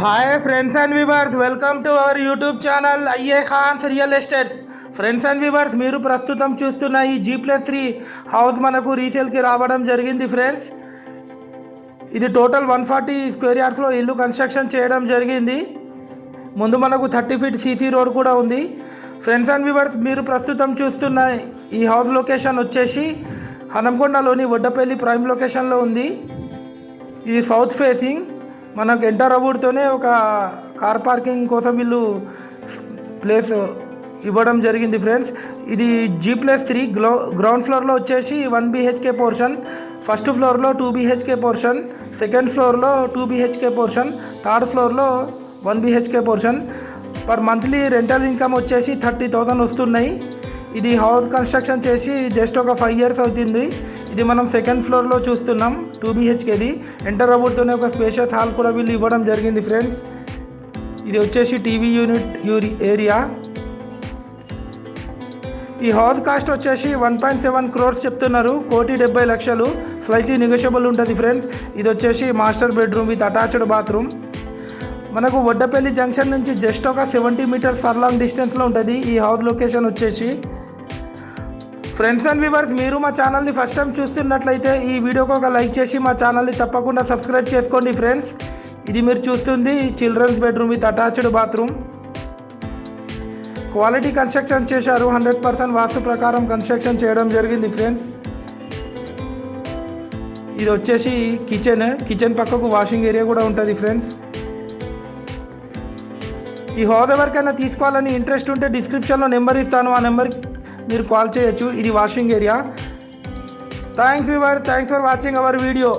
Hi friends and viewers, welcome to our YouTube channel IA Khans Real Estates. Friends and viewers, మీరు ప్రస్తుతం చూస్తున్న ఈ G+3 house మనకు రీసేల్కి రావడం జరిగింది ఫ్రెండ్స్. ఇది టోటల్ 140 స్క్వేర్ యార్డ్స్లో ఇల్లు కన్స్ట్రక్షన్ చేయడం జరిగింది. ముందు మనకు 30 ఫీట్ సీసీ రోడ్ కూడా ఉంది. ఫ్రెండ్స్ అండ్ వ్యూవర్స్, మీరు ప్రస్తుతం చూస్తున్న ఈ హౌస్ లొకేషన్ వచ్చేసి హనంకొండలోని వడ్డపల్లి ప్రైమ్ లొకేషన్లో ఉంది. ఇది సౌత్ ఫేసింగ్. మనకు ఎంటర్ అవ్వడంతోనే ఒక కార్ పార్కింగ్ కోసం వీళ్ళు ప్లేస్ ఇవ్వడం జరిగింది ఫ్రెండ్స్. ఇది G+3 గ్రౌండ్ ఫ్లోర్లో వచ్చేసి 1 BHK పోర్షన్, ఫస్ట్ ఫ్లోర్లో 2 BHK పోర్షన్, సెకండ్ ఫ్లోర్లో 2 BHK పోర్షన్, థర్డ్ ఫ్లోర్లో 1 BHK portion. Per monthly rental income వచ్చేసి 30,000 వస్తున్నాయి. ఇది హౌస్ కన్స్ట్రక్షన్ చేసి జస్ట్ ఒక 5 ఇయర్స్ అవుతుంది. ఇది మనం సెకండ్ ఫ్లోర్లో చూస్తున్నాం, 2 BHKది. ఎంటర్ అవ్వడంతోనే ఒక స్పేషియస్ హాల్ కూడా వీళ్ళు ఇవ్వడం జరిగింది ఫ్రెండ్స్. ఇది వచ్చేసి టీవీ యూనిట్ ఏరియా. ఈ హౌస్ కాస్ట్ వచ్చేసి 1.7 crores చెప్తున్నారు, 1,70,00,000. స్లైట్లీ నెగోషియబుల్ ఉంటుంది ఫ్రెండ్స్. ఇది వచ్చేసి master bedroom with attached bathroom. మనకు వడ్డపల్లి జంక్షన్ నుంచి జస్ట్ ఒక 70 మీటర్స్ ఫర్లాంగ్ డిస్టెన్స్లో ఉంటుంది ఈ హౌస్ లొకేషన్ వచ్చేసి. ఫ్రెండ్స్ అండ్ వ్యూవర్స్, మీరు మా ఛానల్ని ఫస్ట్ టైం చూస్తున్నట్లయితే ఈ వీడియోకి ఒక లైక్ చేసి మా ఛానల్ని తప్పకుండా సబ్స్క్రైబ్ చేసుకోండి ఫ్రెండ్స్. ఇది మీరు చూస్తుంది childrens bedroom with attached bathroom. Quality construction చేశారు, 100% వాస్తు ప్రకారం కన్స్ట్రక్షన్ చేయడం జరిగింది ఫ్రెండ్స్. ఇది వచ్చేసి కిచెన్ పక్కకు వాషింగ్ ఏరియా కూడా ఉంటుంది ఫ్రెండ్స్. ఈ హౌస్ ఎవరికైనా తీసుకోవాలని ఇంట్రెస్ట్ ఉంటే డిస్క్రిప్షన్లో నెంబర్ ఇస్తాను, ఆ నెంబర్కి మీరు కాల్ చేయొచ్చు. ఇది washing area. Thanks for watching our video.